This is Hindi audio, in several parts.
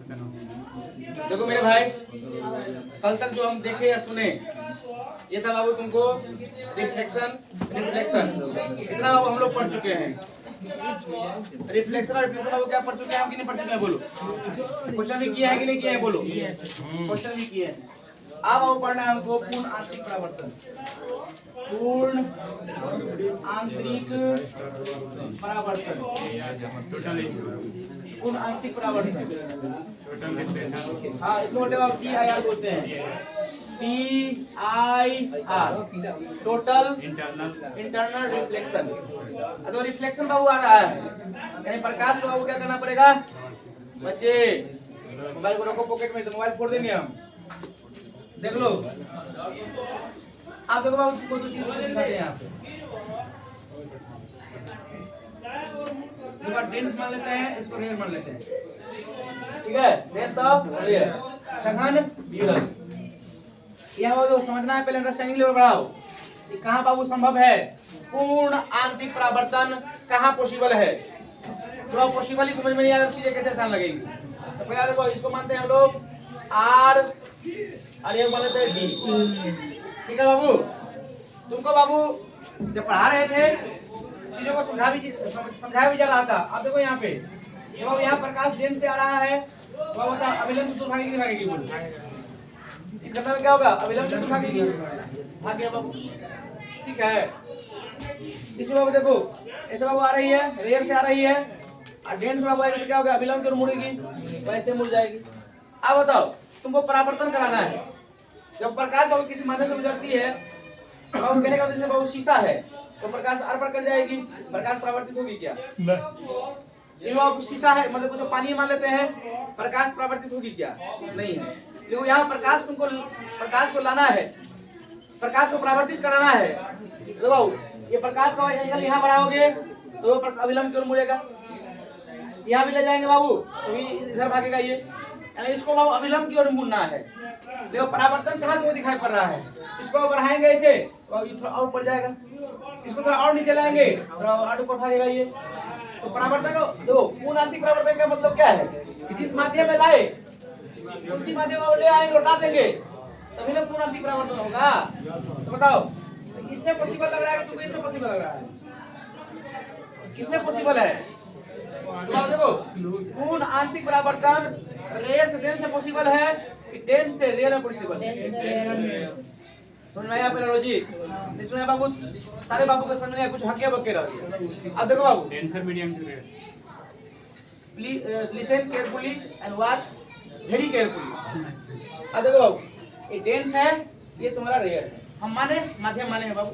देखो मेरे भाई, कल तक जो हम देखे या सुने ये था बाबू तुमको रिफ्लेक्शन रिफ्लेक्शन इतना हम लोग पढ़ चुके हैं। रिफ्लेक्शन और रिफ्लेक्शन बाबू क्या पढ़ चुके हैं हम कि नहीं पढ़ चुके हैं? बोलो। क्वेश्चन भी किया है कि नहीं किया है? बोलो। क्वेश्चन भी किए हैं। अब वो पढ़ना है हमको पूर्ण आंतरिक परावर्तन। पूर्ण आंतरिक परावर्तन, पूर्ण आंतरिक परावर्तन। हाँ, इसको बोलते हैं PIR बोलते हैं। PIR total internal reflection. तो रिफ्लेक्शन बाबू आ रहा है, यानी प्रकाश को बाबू क्या करना पड़ेगा? बच्चे मोबाइल को रखो पॉकेट में, तो मोबाइल फोड़ देंगे हम। देख लो आप, देखो बाबू को दो चीज दिखाते हैं यहाँ पे। इसको डेंस मान लेते हैं, इसको रेयर मान लेते हैं, ठीक है? डेंस ऑफ रेयर, सघन विरल। यहाँ बाबू समझना है, पहले अंडरस्टैंडिंग लेवल बढ़ाओ। ये कहाँ बाबू संभव है? पूर्ण आंतरिक परावर्तन कहाँ पॉसिबल है? थोड़ा पॉसिबल ही समझ में नहीं आया, चीजें कैसे आसान लगेंगी। तो पहले देखो, इसको मानते हैं हम लोग R और ये मान लेते हैं D, ठीक है बाबू? तुमको बाबू जब पढ़ा रहे थे चीजों को समझाया भी जा रहा था। अब देखो यहाँ पे, जब बाबू यहाँ प्रकाश लेंस से आ रहा है तो बाबू बता अभिलंब से दूर भागेगी नहीं भागेगी? बोलो। इस घटना में क्या होगा? अभिलंब से दूर भागेगी, भाग गया बाबू, ठीक है? इसमें बाबू देखो ऐसे बाबू आ रही है, रेयर से आ रही है, और डेंस बाबू आएगी तो क्या होगा? अभिलंब की ओर मुड़ेगी, वैसे मुड़ जाएगी। अब बताओ तुमको परावर्तन कराना है। जब प्रकाश बाबू किसी माध्यम से गुजरती है, बाबू कहने का मतलब बाबू शीशा है तो प्रकाश आर पर कर जाएगी, प्रकाश परावर्तित होगी क्या? ये बाबू शीशा है, मतलब कुछ पानी मान लेते हैं, प्रकाश परावर्तित होगी क्या? नहीं है। देखो यहाँ प्रकाश, तुमको प्रकाश को लाना है, प्रकाश को परावर्तित कराना है। तो बाबू ये प्रकाश का एंगल यहाँ बढ़ाओगे तो अभिलंब की ओर मुड़ेगा, यहाँ भी ले जाएंगे बाबू तो भी इधर भागेगा ये, यानी इसको बाबू अभिलंब की ओर मुड़ना है। देखो परावर्तन कहाँ तुमको दिखाई पड़ रहा है? इसको बढ़ाएंगे ऐसे तो ये थोड़ा और ऊपर जाएगा, इसको थोड़ा और नीचे लाएंगे थोड़ा और ऊपर भागेगा ये। तो परावर्तन का देखो पूर्ण आंतरिक परावर्तन का मतलब क्या है कि जिस माध्यम में लाए उसी माध्यम में ले आएंगे, लौटा देंगे, तभी ना पूर्ण आंतरिक परावर्तन होगा। तो बताओ इसमें पॉसिबल लग रहा है कि तुमको इसमें पॉसिबल लग रहा है? किसमें पॉसिबल है? तो देखो पूर्ण आंतरिक परावर्तन रेयर से डेंस में पॉसिबल है कि डेंस से रेयर में पॉसिबल है? समझ में आया पहले रोजी? इसमें बाबू सारे बाबू को समझ में आया, कुछ हक्के बक्के रह गए। अब देखो बाबू denser medium to rare, please listen carefully and watch very carefully. अब देखो बाबू ये डेंस है, ये तुम्हारा रेयर है, हम माने माध्यम माने हैं बाबू,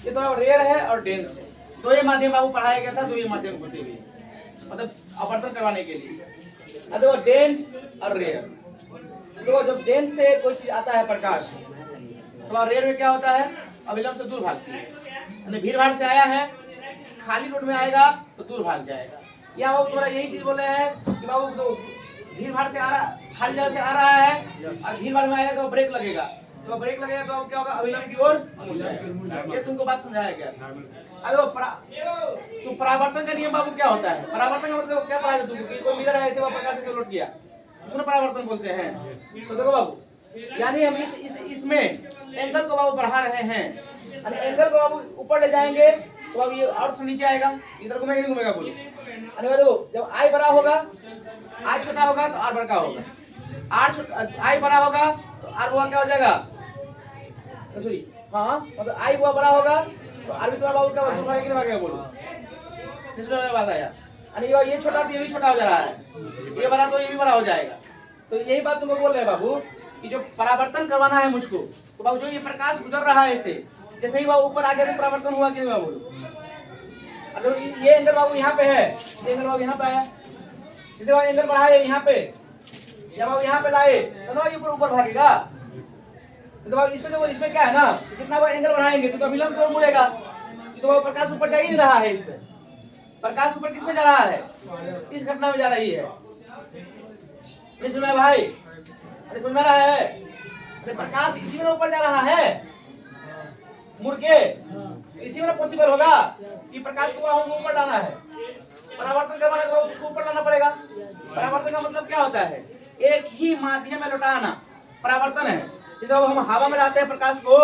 ये तो रेयर है और डेंस है। तो ये माध्यम बाबू पढ़ाया गया था, तो ये माध्यम होते हुए मतलब अपवर्तन करवाने के लिए। अब देखो डेंस और रेयर, तो जब डेंस से कोई चीज आता है प्रकाश, तो रेयर में क्या होता है? अभिलंब से दूर भागती है, यानी भीड़ भाड़ से आया है, खाली रोड में आएगा तो दूर भाग जाएगा। यहाँ बाबू तुम्हारा यही चीज बोले हैं कि बाबू तो भीड़ भाड़ से आ रहा, खाली जगह से आ रहा है और भीड़ भाड़ में आएगा तो ब्रेक लगेगा, तो ब्रेक लगेगा तो क्या होगा? अभिलंब की ओर मुड़ जाएगा। ये तुमको बात समझाया गया। तो परावर्तन का नियम बाबू क्या होता है? परावर्तन का मतलब क्या पढ़ाया तुमको कि कोई मिरर है ऐसे वहां प्रकाश से लौट गया, उसको परावर्तन बोलते हैं। तो देखो बाबू यानी हम इसमें एंगल को बाबू बढ़ा रहे हैं, यानी एंगल को बाबू ऊपर ले जाएंगे तो बाबू ये और नीचे आएगा, इधर घूमेगा नहीं घूमेगा? बोलो। अरे देखो जब आई बड़ा होगा, आई छोटा होगा तो आर बड़ा होगा, आई बड़ा होगा तो आर हुआ क्या हो जाएगा? सॉरी हाँ, मतलब आई हुआ बड़ा होगा तो आर भी थोड़ा बाबू क्या दूर भागेगा भागेगा? बोलो। इसमें बात आया, यानी ये छोटा तो ये भी छोटा हो जा रहा है, ये बड़ा तो ये भी बड़ा हो जाएगा। तो यही बात तुमको बोल रहे हैं बाबू कि जो परावर्तन करवाना है मुझको, तो बाबू जो ये प्रकाश गुजर रहा है ऐसे, जैसे ही बाबू ऊपर आ गया तो परावर्तन हुआ कि नहीं बाबू? अगर ये एंगल बाबू यहाँ पे है, ये एंगल बाबू यहाँ पे आया, जैसे बाबू एंगल बढ़ाए यहाँ पे, जब बाबू यहाँ पे लाए तो ना ये ऊपर भागेगा। तो बाबू इसमें जो इसमें क्या है ना, जितना बाबू एंगल बढ़ाएंगे तो अभिलंब की ओर मुड़ेगा, तो बाबू प्रकाश ऊपर जा ही नहीं रहा है। इसमें प्रकाश ऊपर किसमें जा रहा है? इस घटना में जा रही है। इसमें भाई अरे समझ में रहा है? अरे प्रकाश इसी में ऊपर जा रहा है मुड़ के, इसी में पॉसिबल होगा कि प्रकाश को हम ऊपर लाना है, परावर्तन करवाना है तो उसको ऊपर लाना पड़ेगा। परावर्तन का मतलब क्या होता है? एक ही माध्यम में लौटाना परावर्तन है। जैसे अब हम हवा में लाते हैं प्रकाश को,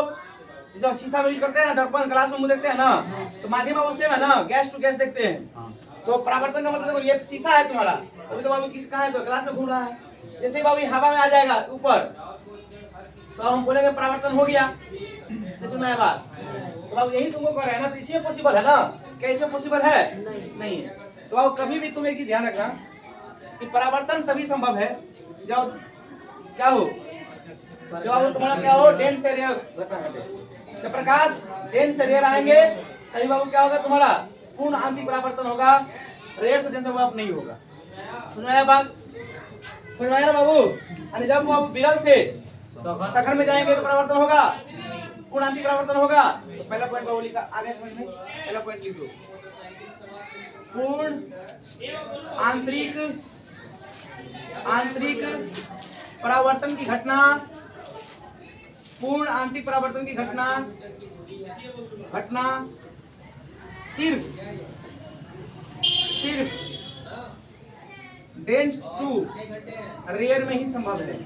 जैसे शीशा में यूज करते हैं ना, दर्पण ग्लास में मुंह देखते हैं ना, तो माध्यम उसे है ना, गैस टू गैस देखते हैं। तो परावर्तन का मतलब ये शीशा है तुम्हारा, अभी तो बाबू किस कहाँ है, तो ग्लास में घूम रहा है। जैसे बाबू हवा में आ जाएगा ऊपर, तो हम बोलेंगे परावर्तन हो गया। जैसे मैं बात तो बाबू यही तुमको कर रहे हैं ना, तो इसी में पॉसिबल है ना, क्या इसमें पॉसिबल है? नहीं है। तो बाबू कभी भी तुम एक चीज ध्यान रखना कि परावर्तन तभी संभव है जब क्या हो, जब बाबू तुम्हारा क्या हो, डेंस से रेयर घटना घटे। जब प्रकाश डेंस से रेयर आएंगे तभी बाबू क्या होगा, तुम्हारा पूर्ण आंतरिक परावर्तन होगा, रेयर से डेंस नहीं होगा। सुनाया बात, सुनाया ना बाबू। और जब बाबू विरल से सखर में जाएंगे तो परावर्तन होगा, पूर्ण आंतरिक परावर्तन होगा। तो पहला पॉइंट बाबू लिखा आगे समझ में, पहला पॉइंट लिख दो, पूर्ण आंतरिक परावर्तन की घटना, पूर्ण आंतरिक परावर्तन की घटना सिर्फ डेंस टू रेयर में ही संभव है,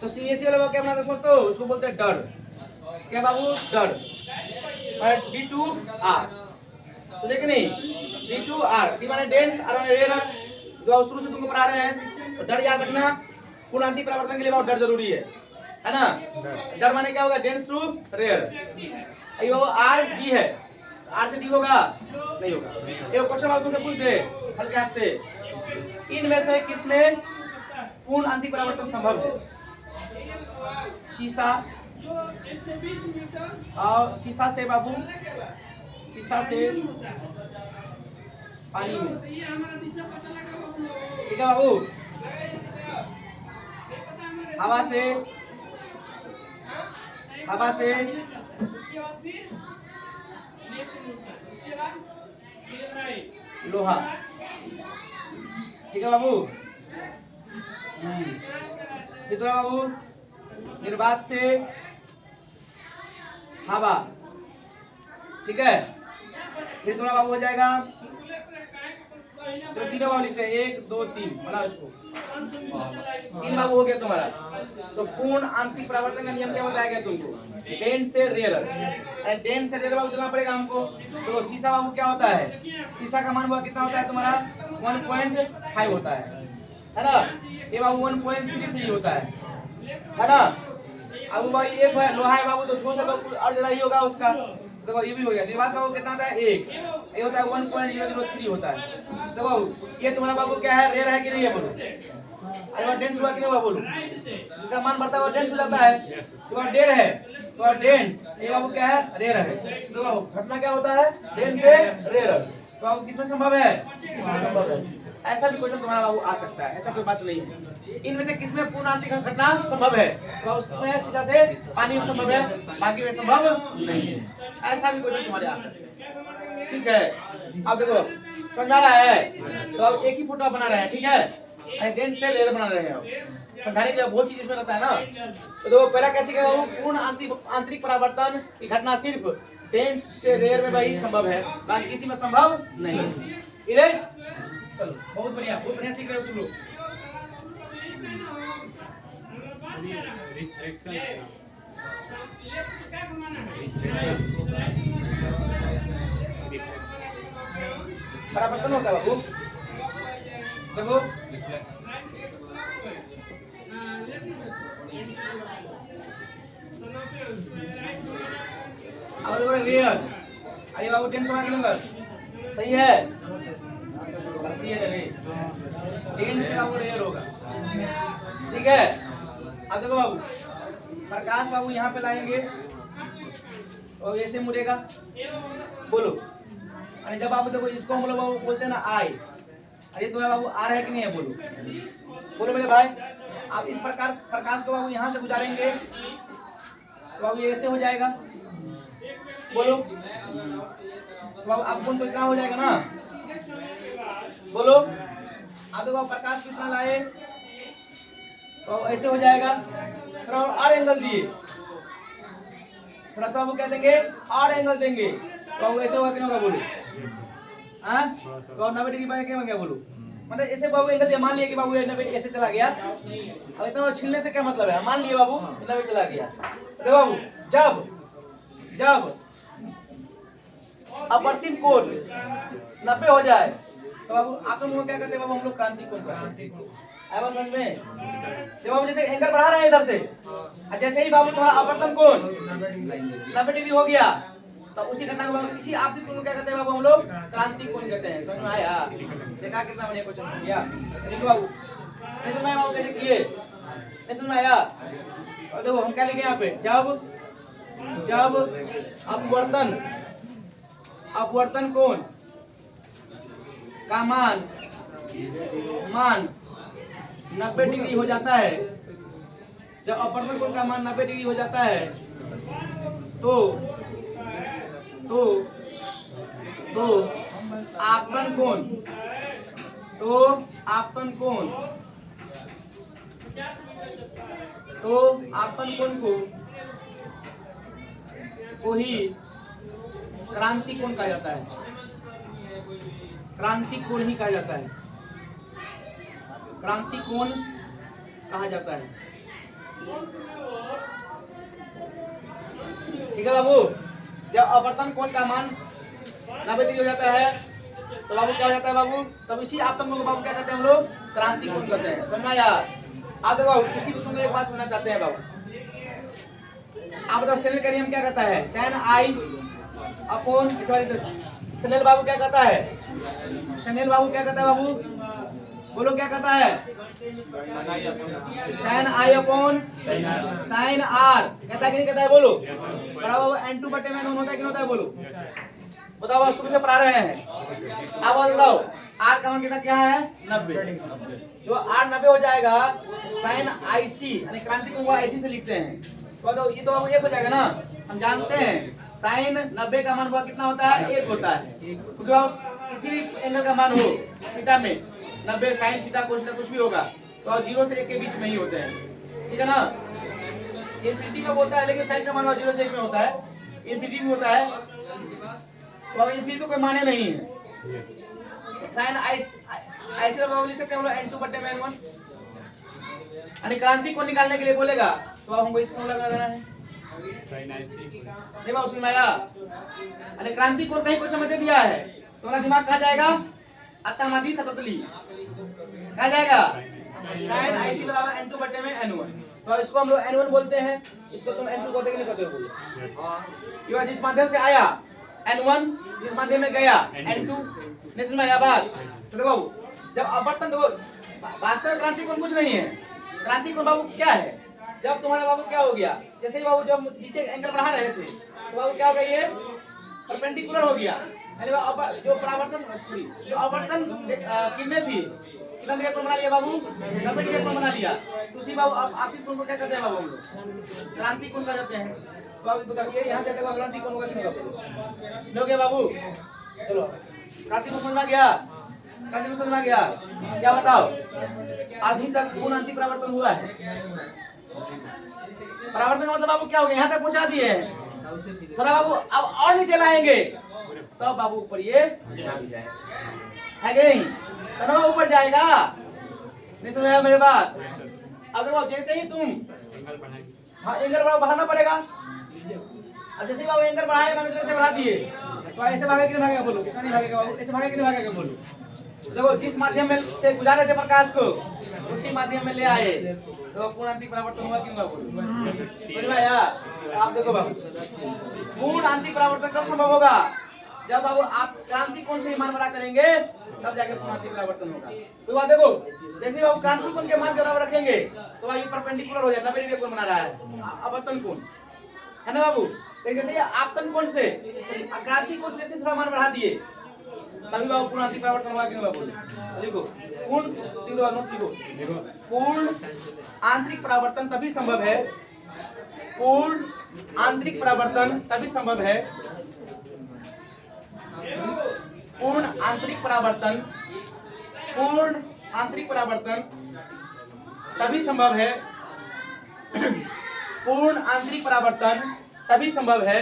तो सीएससी वाला क्या बनाते दोस्तों, उसको बोलते हैं डर। क्या बाबू, डर। D2R, तो देखे नहीं, D2R, D माने डेंस, R माने रेयर। जो शुरू से तुमको पढ़ा रहे हैं, तो डर याद रखना, पूर्ण आंतरिक परावर्तन के लिए बहुत डर जरूरी है ना। डर माने क्या होगा, डेंस टू रेयर। ये वो R D है, R से D होगा नहीं होगा। एक क्वेश्चन आप तुमसे पूछ दे हल्के हाथ से, इनमें से किसमें पूर्ण आंतरिक परावर्तन संभव है? शीशा और शीशा से बाबू, शीशा से पानी में, ठीक है बाबू। हवा से लोहा, ठीक है बाबू। कितना बाबू, निर्वात से हवा, ठीक है। फिर थोड़ा बाबू हो जाएगा, तो तीनों बाबू लिखते हैं, 1 2 3 बना इसको, 3 बाबू हो गया तुम्हारा। तो पूर्ण आंतरिक परावर्तन का नियम क्या बताया तुमको, डेंस से रेयर। डेंस से रेयर बाबू चलना पड़ेगा हमको। तो शीशा बाबू क्या होता है, शीशा का मान कितना होता है तुम्हारा, 1.5 होता है ना। ये बाबू 1.33 होता है ना। अब भाई ये लोहा है बाबू, तो छोटा सा और ज्यादा ही होगा उसका। देखो ये भी हो गया। निर्वात बाबू कितना होता है, 1, ये होता है 1.003 होता है। तो बाबू ये तुम्हारा बाबू क्या है, रेयर है कि नहीं है बोलो, अरे बार डेंस हुआ कि नहीं हुआ बोलो। जिसका मान बढ़ता है वो डेंस हो जाता है। तो बाबू डेड है, तो डेंस, ये बाबू क्या है, रेयर है। तो बाबू घटना क्या होता है, डेंस से रेयर। तो बाबू किसमें संभव है, किसमें संभव है। ऐसा भी क्वेश्चन तुम्हारा बाबू आ सकता है, ऐसा कोई बात नहीं है। इनमें से किसमें पूर्ण आंतरिक घटना संभव है, तो उसमें शीशा से पानी में संभव है, बाकी में संभव नहीं है। ऐसा भी क्वेश्चन तुम्हारे आ सकता है, ठीक है। अब देखो समझा रहा है, तो अब एक ही फोटो बना रहे हैं, ठीक है। डेंस से रेयर बना रहे हैं, समझाने के लिए बहुत चीज इसमें रहता है ना। तो देखो पहला कैसे क्या बाबू, पूर्ण आंतरिक परावर्तन की घटना सिर्फ डेंस से रेयर में भाई संभव है, बाकी किसी में संभव नहीं है। इरेज, चलो बहुत बढ़िया सीख रहे हो तुम लोग। परावर्तन होता है बाबू, देखो अब देखो रियल, आइए बाबू टेंस बना के लूंगा, सही है, टेंस से बाबू रेयर होगा, ठीक है। अब देखो बाबू प्रकाश बाबू यहाँ पे लाएंगे और ऐसे मुड़ेगा, बोलो। अरे जब आप देखो इसको हम लोग बाबू बोलते हैं ना आई, अरे तुम्हारा बाबू आ रहा है कि नहीं है, बोलो बोलो मेरे भाई। आप इस प्रकार प्रकाश को बाबू यहाँ से गुजारेंगे तो बाबू ये ऐसे हो जाएगा, बोलो। तो बाबू आप कौन तो इतना हो जाएगा ना, बोलो। आप देखो प्रकाश कितना लाए तो ऐसे हो जाएगा, थोड़ा और एंगल दिए, थोड़ा सा वो क्या देंगे और एंगल देंगे तो ऐसे होगा कि नहीं होगा, बोलो। हाँ तो 90 डिग्री बाएं क्या बन गया बोलो। मतलब ऐसे बाबू एंगल दिया, मान लिया कि बाबू 90 ऐसे चला गया। अब इतना छीलने से क्या मतलब है, मान लिया बाबू 90 चला गया। तो बाबू जब अपवर्तित कोण 90 हो जाए तो बाबू आप लोग क्या करते हैं बाबू, हम लोग क्रांति कोण करते हैं। आया समझ में? तो बाबू जैसे एंगल बढ़ा रहे हैं इधर से, जैसे ही बाबू थोड़ा अपवर्तन कोण 90 डिग्री हो गया तो उसी घटना को बाबू इसी आपतित कोण को क्या कहते हैं बाबू, हम लोग क्रांति कोण कहते हैं। समझ में आया? देखा कितना बढ़िया क्वेश्चन हो गया। देखो बाबू नहीं समझ में आया बाबू कैसे किए, नहीं समझ में आया? और देखो हम क्या लिखे यहाँ पे, जब अपवर्तन कोण का मान 90 डिग्री हो जाता है, जब अपवर्तन कोण का मान 90 डिग्री हो जाता है तो आपतन कोण को ही क्रांति कोण कहा जाता है, क्रांति कोण ही कहा जाता है, क्रांति कोण कहा जाता है। ठीक है बाबू, जब अपवर्तन कोण का मान 90 डिग्री हो जाता है तो बाबू क्या हो जाता है बाबू, तब इसी आपतन कोण को बाबू क्या कहते हैं, हम लोग क्रांति कोण कहते हैं। समझ में आया? आप देखो बाबू इसी विषय में एक बात समझना चाहते हैं बाबू, आप बताओ स्नेल का नियम क्या कहता है, sin I अपॉन स्नेल बाबू क्या कहता है, स्नेल बाबू क्या कहता है बाबू, बोलो क्या कहता है, sin I upon sin R कहता है कि नहीं कहता है, बोलो बड़ा बाबू n2 बटे में होता है कि नहीं होता है, बोलो बताओ बाबू, शुरू से पढ़ा रहे हैं। अब बताओ R का मान कितना क्या है 90, जो R 90 हो जाएगा sin IC यानी क्रांति कोण को IC से लिखते हैं, तो ये तो बाबू 1 हो जाएगा ना। हम जानते हैं sin 90 का मान कितना होता है, 1 होता है, क्योंकि किसी भी एंगल का मान हो थीटा में 90 sin थीटा कुछ भी होगा तो 0 से 1 के बीच में ही होते हैं। ठीक है ना, इंफिनिटी में होता है लेकिन sin का मान 0 से 1 में होता है, इंफिनिटी में होता है तो अब इंफिनिटी को कोई माने नहीं है। sin IC का बाबू लिख सकते हैं हम लोग n2 बटे में n1, यानी क्रांति को निकालने के लिए बोलेगा तो अब हमको इस फॉर्मूला लगाना है। नहीं बाबू सुन में आया? अरे क्रांति कोण कहीं कुछ समझ दिया है, तुम्हारा दिमाग कहाँ जाएगा, अतमादी ततली कहाँ जाएगा, sin IC बराबर n2 बटे में n1, तो इसको हम लोग n1 बोलते हैं, इसको तुम n2 बोलते कि नहीं कहते हो, बोलो जिस माध्यम से आया n1, जिस माध्यम में गया n2। नहीं समझ में आया बात? तो देखो बाबू जब अपवर्तन, देखो वास्तव क्रांति कोण कुछ नहीं है, क्रांति कोण बाबू क्या है, जब तुम्हारा बाबू क्या हो गया, जैसे ही बाबू जब नीचे एंगल बढ़ा रहे थे तो बाबू क्या हो गया, ये परपेंडिकुलर हो गया, यानी जो अपवर्तन किरणें थी कितना डिग्री कोण बना लिया बाबू, 90 डिग्री कोण बना लिया, तो उसी बाबू आपतित कोण को क्या कहते हैं बाबू, हम लोग क्रांति कोण कह जाते हैं। तो आप बताइए यहाँ से देखो क्रांति कोण होगा कि नहीं होगा, हो गया बाबू? चलो क्रांति कोण समझ में आ गया, क्रांति कोण समझ में आ गया, क्या बताओ अभी तक कोण अंति परावर्तन हुआ है, परावर्तन मतलब बाबू क्या हो गया, यहाँ तक पहुंचा दिए हैं, थोड़ा बाबू अब और नीचे लाएंगे तब बाबू ऊपर ये है कि नहीं, तब ऊपर जाएगा। नहीं समझ मेरे बात? अब देखो जैसे ही तुम हाँ एंगल बढ़ाना पड़ेगा, अब जैसे ही बाबू एंगल बढ़ाए से बढ़ा दिए तो ऐसे भागेगा कि नहीं भागेगा, बोलो कितना नहीं भागेगा बाबू, ऐसे भागेगा कि नहीं भागेगा, बोलो देखो जिस माध्यम में से गुजारे थे प्रकाश को उसी माध्यम में ले आए तो पूर्ण आंतरिक परावर्तन हुआ कि नहीं हुआ, समझ में आया? आप देखो बाबू पूर्ण आंतरिक परावर्तन कब संभव होगा, जब बाबू आप क्रांति कोण से मान बड़ा करेंगे तब जाके पूर्ण आंतरिक परावर्तन होगा। तो बात देखो जैसे बाबू क्रांति कोण के मान के बराबर रखेंगे तो ये परपेंडिकुलर हो जाएगा, 90 डिग्री कोण बना रहा है अपवर्तन कोण, है ना बाबू। जैसे आपतन कोण से क्रांति कोण से थोड़ा मान बढ़ा दिए तभी बाबू पूर्ण आंतरिक परावर्तन हुआ कि नहीं हुआ, बोलो लिखो पूर्ण आंतरिक परावर्तन तभी संभव है, पूर्ण आंतरिक परावर्तन तभी संभव है, पूर्ण आंतरिक परावर्तन तभी संभव है, पूर्ण आंतरिक परावर्तन तभी संभव है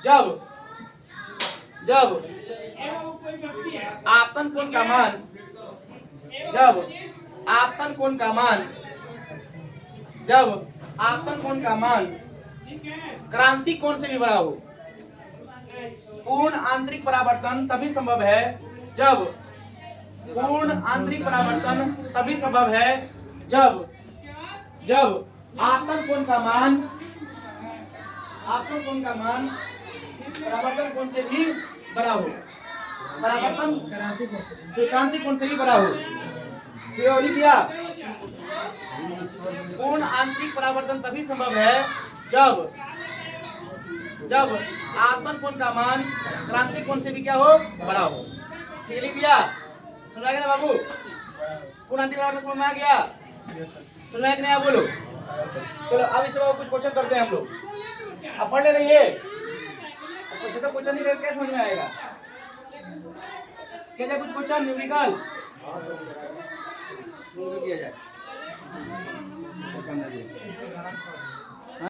जब आपतन कोण का मान जब आपतन कोण का मान क्रांति कोण से भी बड़ा हो। पूर्ण आंतरिक परावर्तन तभी संभव है जब पूर्ण आंतरिक परावर्तन तभी संभव है जब आपतन कोण का मान परावर्तन कोण से भी बड़ा हो। परावर्तन क्रांति कोण से भी बड़ा हो। लिख दिया। पूर्ण आंतरिक परावर्तन तभी संभव है जब आपतन कोण का मान क्रांति कोण से भी क्या हो, बड़ा हो। ठीक लिख दिया। समझ आ गया ना बाबू? पूर्ण आंतरिक परावर्तन समझ में आ गया? समझ में नहीं आया बोलो। चलो अब इस कुछ क्वेश्चन करते हैं हम लोग। अब पढ़ ले रही है तो क्वेश्चन नहीं कैसे समझ में आएगा? क्या कुछ क्वेश्चन न्यूमेरिकल किया जाए।